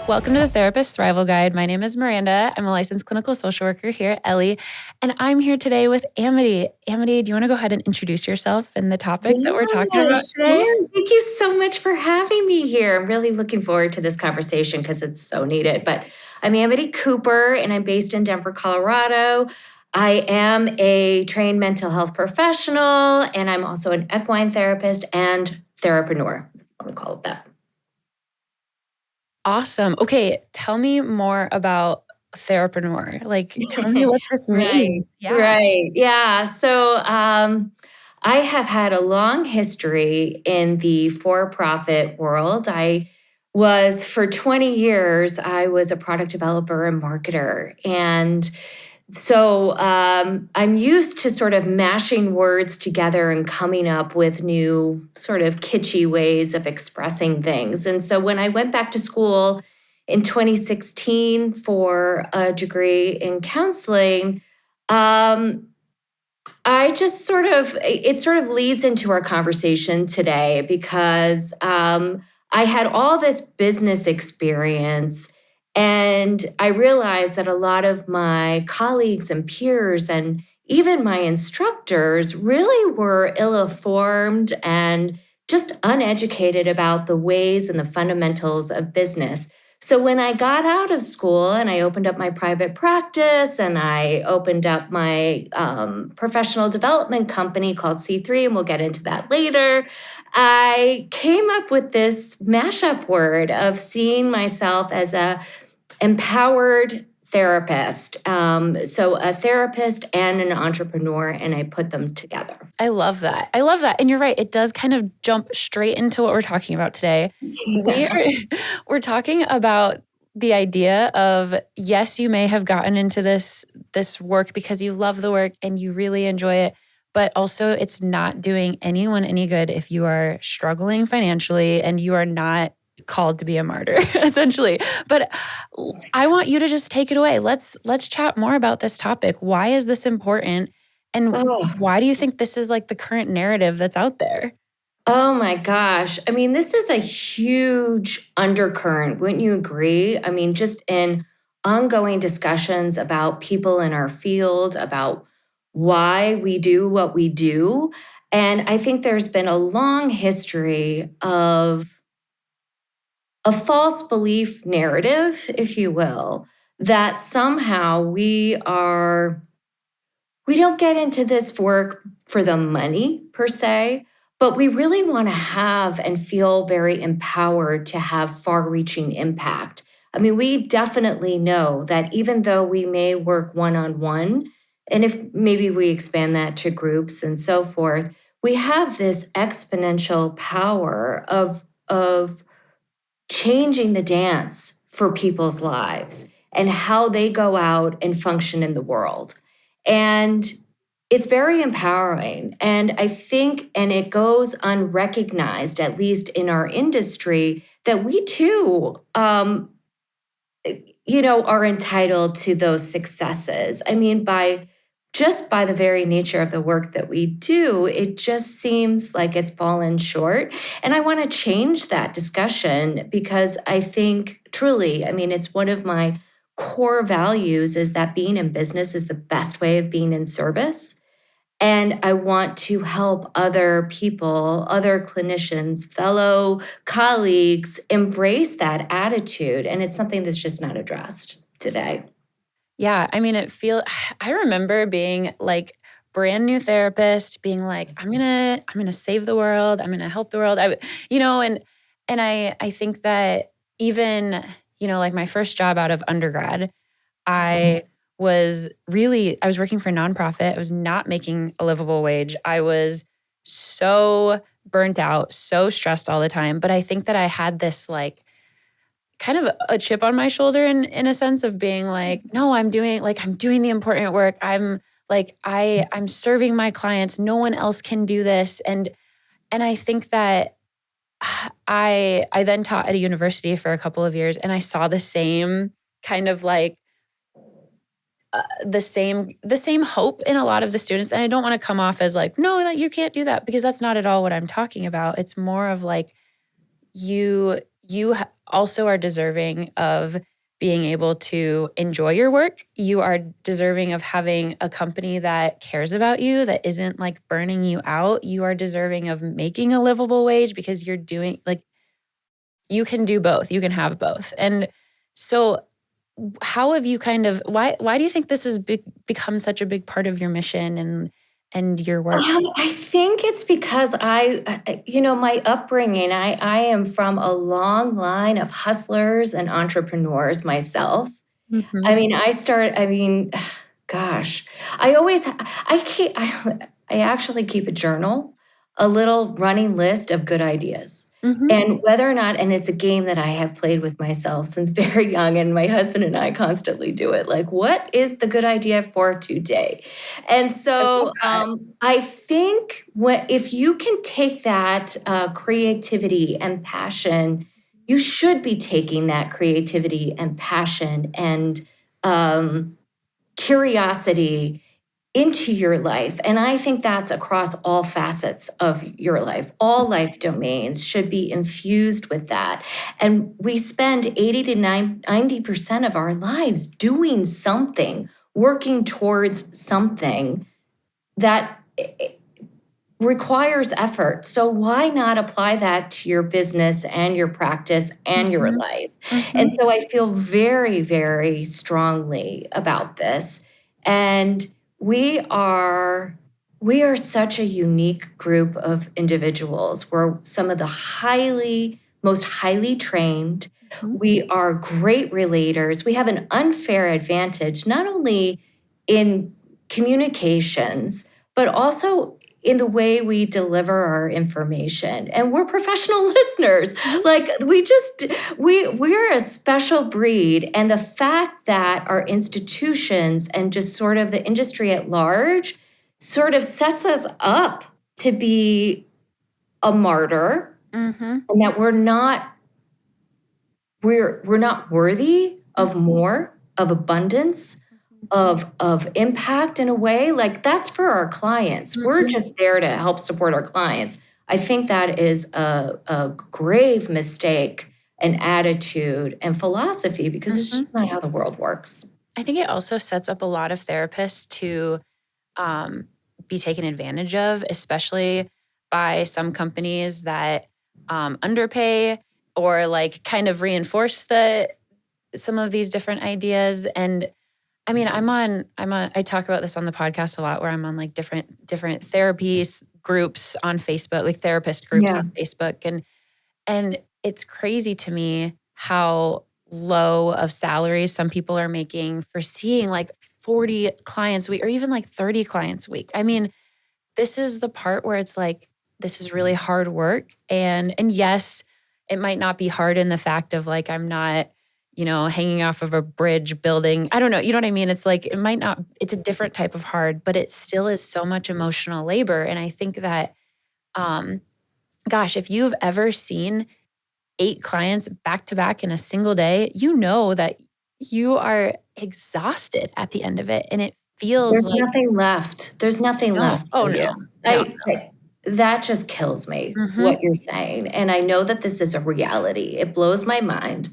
Welcome to the Therapist Thrival Guide. My name is Miranda. I'm a licensed clinical social worker here at Ellie, and I'm here today with Amity. Amity, do you want to go ahead and introduce yourself and the topic that we're talking about today? Sure. Thank you so much for having me here. I'm really looking forward to this conversation because it's so needed. But I'm Amity Cooper, and I'm based in Denver, Colorado. I am a trained mental health professional, and I'm also an equine therapist and theraprenuer. I want to call it that. Awesome. Okay, tell me more about theraprenuer. Tell me what this means. Right. Yeah. So I have had a long history in the for-profit world. For 20 years, I was a product developer and marketer. And so I'm used to sort of mashing words together and coming up with new sort of kitschy ways of expressing things. And so when I went back to school in 2016 for a degree in counseling, it sort of leads into our conversation today because I had all this business experience and I realized that a lot of my colleagues and peers and even my instructors really were ill-informed and just uneducated about the ways and the fundamentals of business. So when I got out of school and I opened up my private practice and I opened up my professional development company called C3, and we'll get into that later, I came up with this mashup word of seeing myself as a empowered therapist. So a therapist and an entrepreneur, and I put them together. I love that. I love that. And you're right. It does kind of jump straight into what we're talking about today. We're talking about the idea of, yes, you may have gotten into this work because you love the work and you really enjoy it, but also it's not doing anyone any good if you are struggling financially and you are not called to be a martyr, essentially. But I want you to just take it away. Let's chat more about this topic. Why is this important? And why do you think this is like the current narrative that's out there? Oh my gosh. I mean, this is a huge undercurrent. Wouldn't you agree? I mean, just in ongoing discussions about people in our field, about why we do what we do. And I think there's been a long history of a false belief narrative, if you will, that somehow we don't get into this work for the money per se, but we really want to have and feel very empowered to have far reaching impact. I mean, we definitely know that even though we may work one on one, and if maybe we expand that to groups and so forth, we have this exponential power of changing the dance for people's lives and how they go out and function in the world. And it's very empowering. And I think, and it goes unrecognized, at least in our industry, that we too, are entitled to those successes. I mean, by the very nature of the work that we do, it just seems like it's fallen short. And I want to change that discussion because I think truly, I mean, it's one of my core values is that being in business is the best way of being in service. And I want to help other people, other clinicians, fellow colleagues embrace that attitude. And it's something that's just not addressed today. Yeah, I mean, I remember being like brand new therapist, being like, I'm gonna save the world, I'm gonna help the world. I think that even, like my first job out of undergrad, I was working for a nonprofit. I was not making a livable wage. I was so burnt out, so stressed all the time. But I think that I had this like kind of a chip on my shoulder in a sense of being like, no, I'm doing the important work. I'm serving my clients. No one else can do this. And I think that I then taught at a university for a couple of years and I saw the same kind of like the same hope in a lot of the students. And I don't want to come off as like, no, that you can't do that, because that's not at all what I'm talking about. It's more of like you you also are deserving of being able to enjoy your work. You are deserving of having a company that cares about you, that isn't like burning you out. You are deserving of making a livable wage because you're doing like, you can do both. You can have both. And so how have you kind of, why do you think this has become such a big part of your mission and your work? I think it's because my upbringing, I am from a long line of hustlers and entrepreneurs myself. Mhm. I mean, gosh, I actually keep a journal, a little running list of good ideas. Mhm. And whether or not, and it's a game that I have played with myself since very young, and my husband and I constantly do it. Like, what is the good idea for today? And I love so that. I think if you can take that creativity and passion, you should be taking that creativity and passion and um, curiosity into your life. And I think that's across all facets of your life. All life domains should be infused with that. And we spend 80 to 90% of our lives doing something, working towards something that requires effort. So why not apply that to your business and your practice and your Mhm. life? And Mhm. so I feel very, very strongly about this. And we are we are such a unique group of individuals. We're some of the most highly trained. Mhm. We are great relators. We have an unfair advantage, not only in communications, but also in the way we deliver our information. And we're professional listeners. Mhm. Like we're a special breed. And the fact that our institutions and just sort of the industry at large sort of sets us up to be a martyr, Mhm. and that we're not worthy of Mhm. more, of abundance, Mhm. of impact in a way. Like, that's for our clients. We're Mhm. just there to help support our clients. I think that is a grave mistake and attitude and philosophy, because it's Mhm. just not how the world works. I think it also sets up a lot of therapists to um, be taken advantage of, especially by some companies that underpay or like kind of reinforce some of these different ideas. And I mean, I talk about this on the podcast a lot, where I'm on like different therapies groups on Facebook, like therapist groups Yeah. on Facebook. And it's crazy to me how low of salaries some people are making for seeing like 40 clients a week or even like 30 clients a week. I mean, this is the part where it's like, this is really hard work. And yes, it might not be hard in the fact of like, I'm not, hanging off of a bridge building. I don't know. You know what I mean? It's like, it might not, it's a different type of hard, but it still is so much emotional labor. And I think that, um, gosh, if you've ever seen 8 clients back to back in a single day, you know that you are exhausted at the end of it. And it feels There's like, nothing left. There's nothing no, left oh for you. no, no, no. That just kills me, Mhm. what you're saying. And I know that this is a reality. It blows my mind.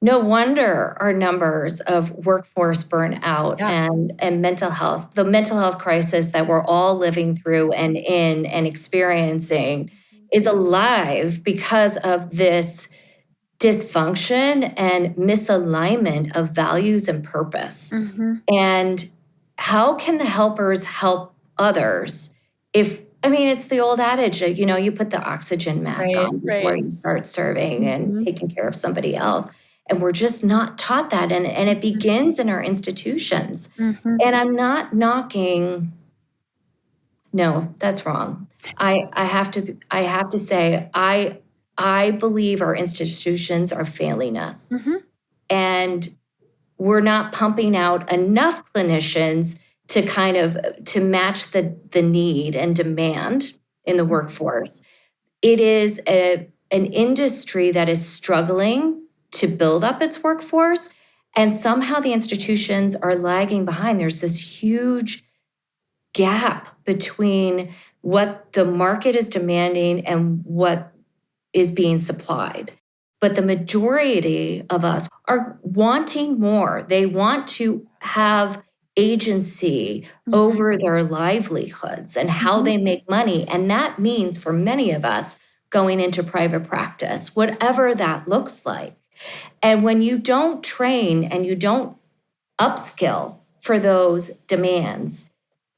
No wonder our numbers of workforce burnout Yeah. and mental health, the mental health crisis that we're all living through and in and experiencing, is alive because of this dysfunction and misalignment of values and purpose. Mhm. And how can the helpers help others? It's the old adage, you put the oxygen mask Right, on before right. you start serving and Mhm. taking care of somebody else. And we're just not taught that. And it Mhm. begins in our institutions. Mhm. And I'm not knocking, no, that's wrong. I have to say, I believe our institutions are failing us. Mhm. And we're not pumping out enough clinicians to kind of to match the need and demand in the Mhm. workforce. It is an industry that is struggling to build up its workforce, and somehow the institutions are lagging behind. There's this huge gap between what the market is demanding and what is being supplied. but the majority of us are wanting more. They want to have agency Mhm. over their livelihoods and how Mhm. they make money. And that means for many of us going into private practice, whatever that looks like. And when you don't train and you don't upskill for those demands,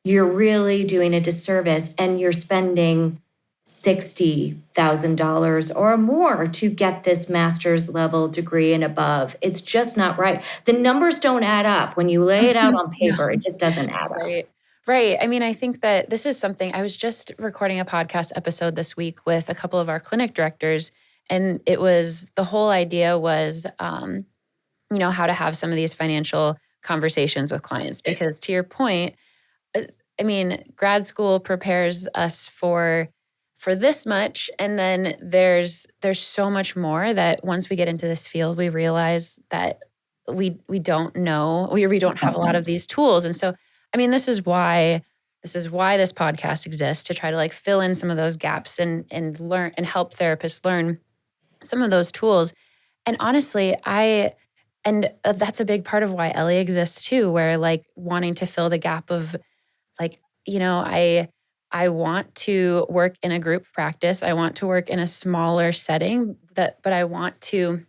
you're really doing a disservice and you're spending $60,000 or more to get this master's level degree and above. It's just not right. The numbers don't add up. When you lay it out Mhm. on No. paper, it just doesn't add up. Right. Right. I mean, I think that this is something I was just recording a podcast episode this week with a couple of our clinic directors. And it was the whole idea was, how to have some of these financial conversations with clients. Because to your point, uh, I mean, grad school prepares us for this much, and then there's so much more that once we get into this field, we realize that we don't know, we don't have a lot of these tools. And so, I mean, this is why this podcast exists, to try to like fill in some of those gaps and learn and help therapists learn some of those tools. And honestly, that's a big part of why Ellie exists too, where like wanting to fill the gap of like, I want to work in a group practice. I want to work in a smaller setting, but I want to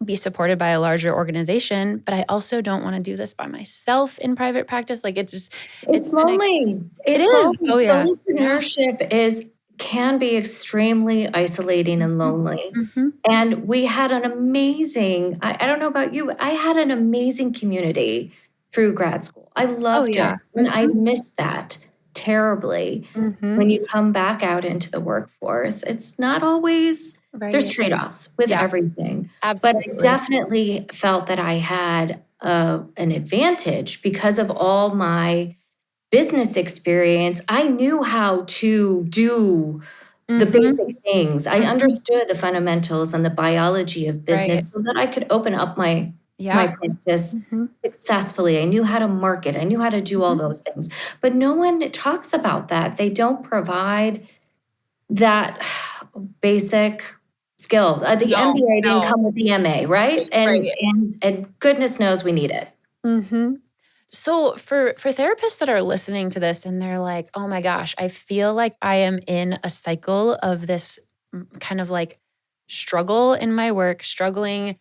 be supported by a larger organization, but I also don't want to do this by myself in private practice. Like it's It's been lonely. it It's is. lonely. Oh yeah. Yeah. Solopreneurship can be extremely isolating and Mhm. lonely. Mhm. And we had an amazing, I don't know about you, I had an amazing community through grad school. I Oh loved it. yeah. And I Mhm. missed that terribly. Mhm. When you come back out into the workforce, it's not always, there's Right. trade-offs with Yeah, everything. But I absolutely. definitely felt that I had an advantage because of all my business experience. I knew how to do the Mhm. basic things. I Mhm. understood the fundamentals and the biology of Right. business so that I could open up my Yeah. practice Mhm. successfully. I knew how to market. I knew how to do all Mhm. those things. But no one talks about that. They don't provide that basic skill. The No, MBA didn't no. come with the MA, right? Right, And right. and and goodness knows we need it. Mhm. So for therapists that are listening to this and they're like, "Oh my gosh, I feel like I am in a cycle of this kind of like struggle in my work, struggling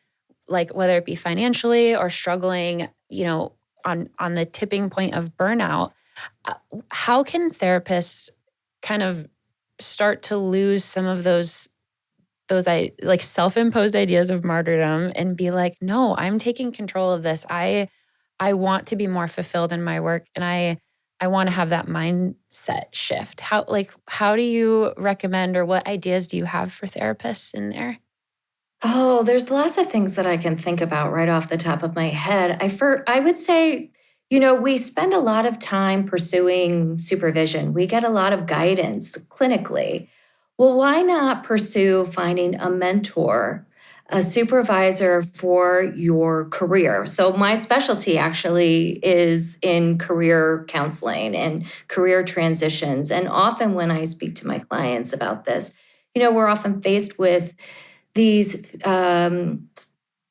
like whether it be financially or struggling, on the tipping point of burnout." Uh, How can therapists kind of start to lose some of those like self-imposed ideas of martyrdom and be like, "No, I'm taking control of this. I want to be more fulfilled in my work, and I want to have that mindset shift." How do you recommend, or what ideas do you have for therapists in there? Oh, there's lots of things that I can think about right off the top of my head. I would say, we spend a lot of time pursuing supervision. We get a lot of guidance clinically. Well, why not pursue finding a mentor, a supervisor for your career? So my specialty actually is in career counseling and career transitions. And often when I speak to my clients about this, we're often faced with these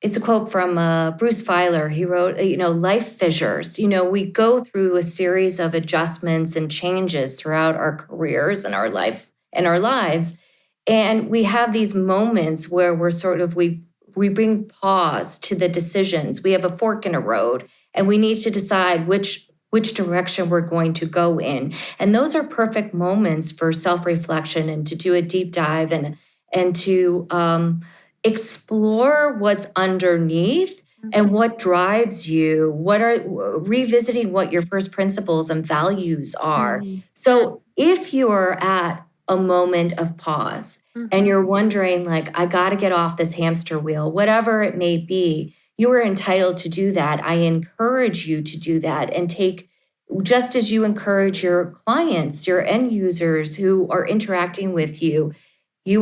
it's a quote from Bruce Feiler. He wrote, life fissures. We go through a series of adjustments and changes throughout our careers and our life and our lives. And we have these moments where we bring pause to the decisions. We have a fork in a road and we need to decide which direction we're going to go in. And those are perfect moments for self-reflection and to do a deep dive and to explore what's underneath and Mhm. what drives you, what are revisiting what your first principles and values are. Mm. So if you're at a moment of pause and Mhm. you're wondering, like, I got to get off this hamster wheel, whatever it may be, you are entitled to do that. I encourage you to do that and take, just as you encourage your clients, your end users who are interacting with you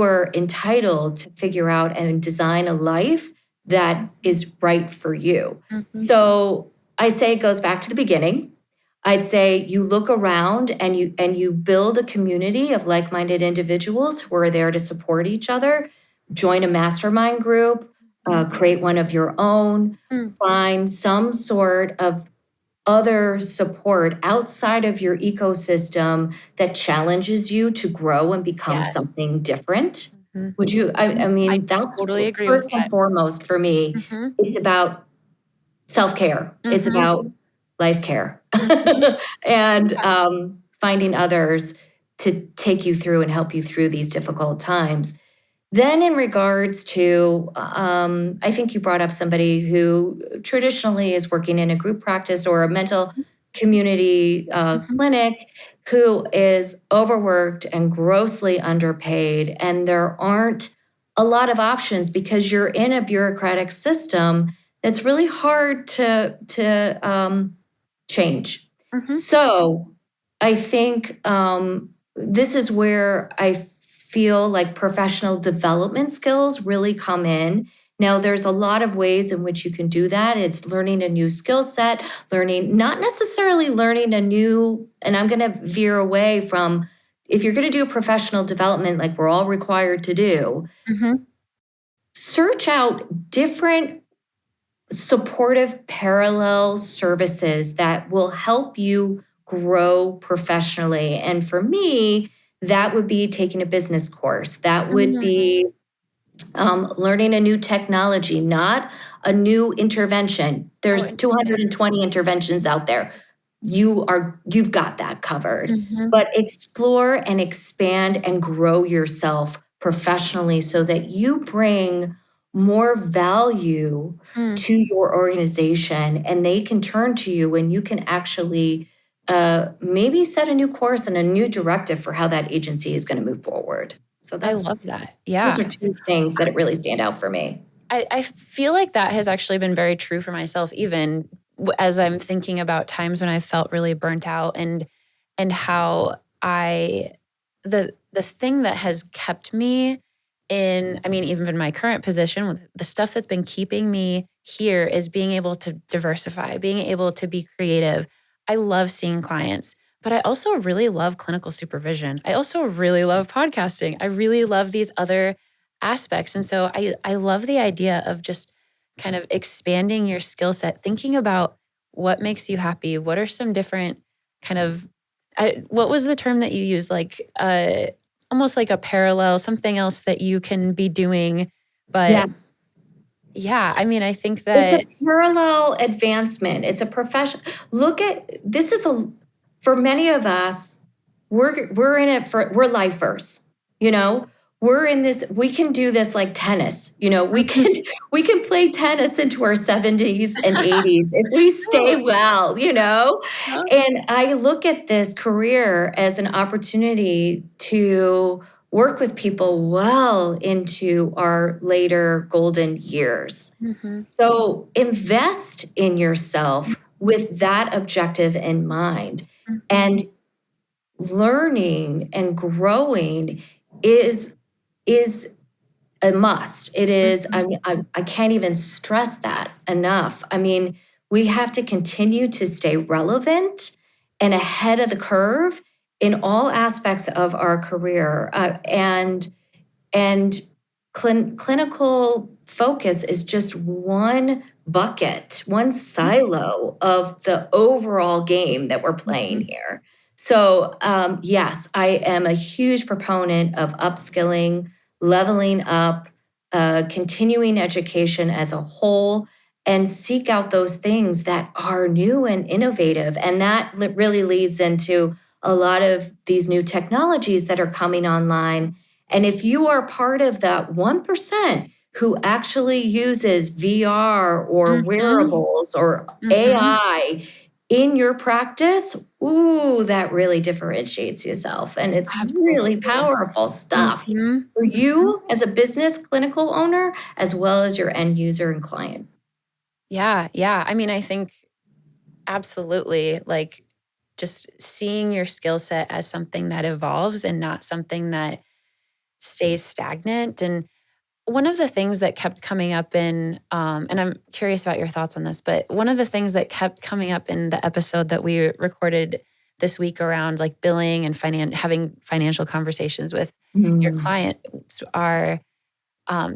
are entitled to figure out and design a life that Mhm. is right for you. Mhm. So I say it goes back to the beginning. I'd say you look around and you build a community of like-minded individuals who are there to support each other. join a mastermind group, create one of your own, Mm. find some sort of other support outside of your ecosystem that challenges you to grow and become Yes. something different. Mhm. Would you? I I mean, that's totally agree with first and that. foremost for me. Mhm. It's about self-care. It's Mhm. about life care Mhm. and Yeah. finding others to take you through and help you through these difficult times. Then, in regards to, I think you brought up somebody who traditionally is working in a group practice or a mental community Mhm. clinic who is overworked and grossly underpaid, and there aren't a lot of options because you're in a bureaucratic system that's really hard to change. Mhm. So, I think this is where I feel like professional development skills really come in. Now, there's a lot of ways in which you can do that. It's learning a new skill set, learning, not necessarily learning a new, and I'm going to veer away from if you're going to do professional development like we're all required to do, Mhm. search out different supportive parallel services that will help you grow professionally. And for me, that would be taking a business course. That would Mm. be learning a new technology, not a new intervention. Oh, There's interesting. 220 interventions out there. You've got that covered. Mhm. But explore and expand and grow yourself professionally so that you bring more value Mm. to your organization and they can turn to you and you can actually maybe set a new course and a new directive for how that agency is going to move forward. So I that's love that. those Yeah. are two things that really stand out for me. I feel like that has actually been very true for myself, even as I'm thinking about times when I felt really burnt out and how the thing that has kept me in, I mean, even in my current position, with the stuff that's been keeping me here is being able to diversify, being able to be creative. I love seeing clients, but I also really love clinical supervision. I also really love podcasting. I really love these other aspects. And so I love the idea of just kind of expanding your skill set, thinking about what makes you happy. What are some different kind of what was the term that you used? Like almost like a parallel, something else that you can be doing. But Yes. yeah, I mean, I think It's a that parallel advancement. It's a profession. Look at this is a for many of us, we're in it for we're lifers, you know. We're in this, we can do this like tennis, you know, we can we can play tennis into our 70s and 80s if we stay totally. well, you know. Huh? And I look at this career as an opportunity to work with people well into our later golden years. Mhm. So invest in yourself with that objective in mind. Mhm. And learning and growing is is a must. It is, Mhm. I can't even stress that enough. I mean, we have to continue to stay relevant and ahead of the curve in all aspects of our career. And clinical focus is just one bucket, one silo of the overall game that we're playing Mhm. here. So, yes, I am a huge proponent of upskilling, leveling up, continuing education as a whole, and seek out those things that are new and innovative. And that really leads into a lot of these new technologies that are coming online, and if you are part of that 1% who actually uses VR or Mhm. wearables or Mhm. AI in your practice, ooh, that really differentiates yourself. And it's really Absolutely. powerful stuff Mhm. for Mhm. you as a business clinical owner, as well as your end user and client. Yeah, yeah. I mean, I think absolutely, like, just seeing your skill set as something that evolves and not something that stays stagnant. And one of the things that kept coming up in, and I'm curious about your thoughts on this, but one of the things that kept coming up in the episode that we recorded this week around like billing and having financial conversations with your Mm. clients are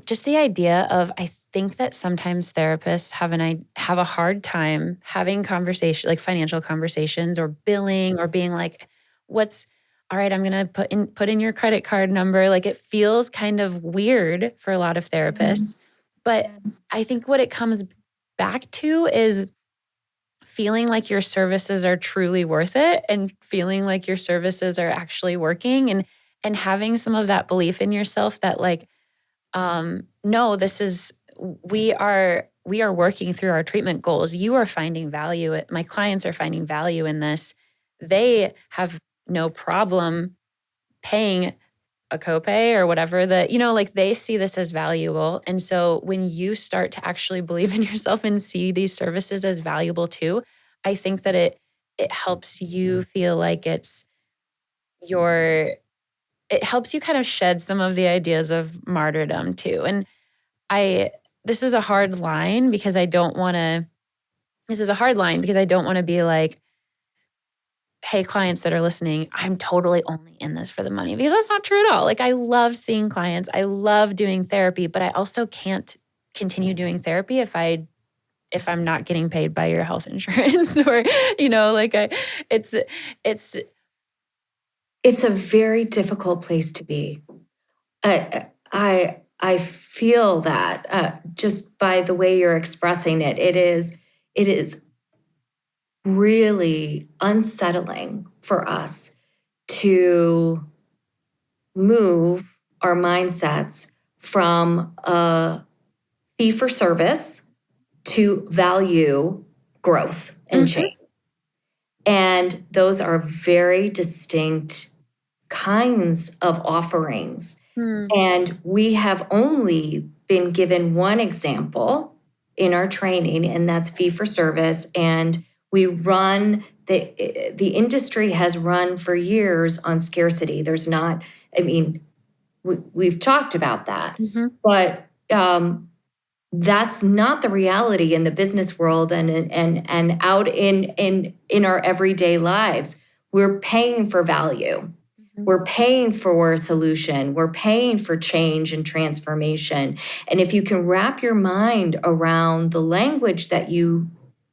just the idea of, I think that sometimes therapists have a hard time having conversation, like financial conversations or billing, or being like, what's all right, I'm going to put in your credit card number. Like, it feels kind of weird for a lot of therapists. Yes. But Yes. I think what it comes back to is feeling like your services are truly worth it, and feeling like your services are actually working, and having some of that belief in yourself that, like, no, this is, we are working through our treatment goals. You are finding value. My clients are finding value in this. They have no problem paying a copay or whatever, that, like, they see this as valuable. And so when you start to actually believe in yourself and see these services as valuable too, I think that it helps you feel like it helps you kind of shed some of the ideas of martyrdom too. And this is a hard line because I don't want to, be like, hey, clients that are listening, I'm totally only in this for the money, because that's not true at all. Like, I love seeing clients. I love doing therapy, but I also can't continue doing therapy if I'm not getting paid by your health insurance or, like, it's, it's, It's a very difficult place to be. I feel that just by the way you're expressing it. It is really unsettling for us to move our mindsets from a fee for service to value growth and Mhm. change. And those are very distinct kinds of offerings. Hmm. And we have only been given one example in our training, and that's fee for service. And we run the industry has run for years on scarcity. There's not, I mean, we've talked about that, Mhm. but that's not the reality in the business world and out in our everyday lives. We're paying for value. Mhm. We're paying for a solution. We're paying for change and transformation. And if you can wrap your mind around the language that you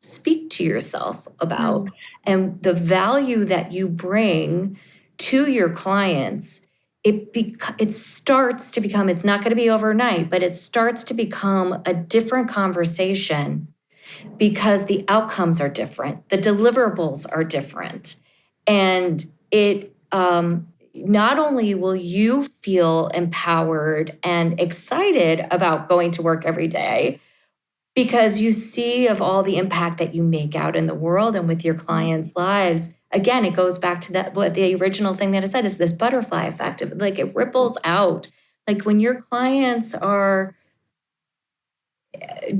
speak to yourself about Mm. and the value that you bring to your clients, it starts to become, it's not going to be overnight, but it starts to become a different conversation because the outcomes are different, the deliverables are different. And it not only will you feel empowered and excited about going to work every day, because you see of all the impact that you make out in the world and with your clients' lives. Again, it goes back to that, what the original thing that I said is this butterfly effect of, like, it ripples out. Like, when your clients are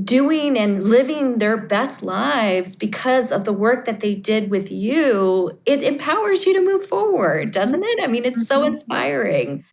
doing and living their best lives because of the work that they did with you, it empowers you to move forward, doesn't it? I mean, it's so Mhm. inspiring.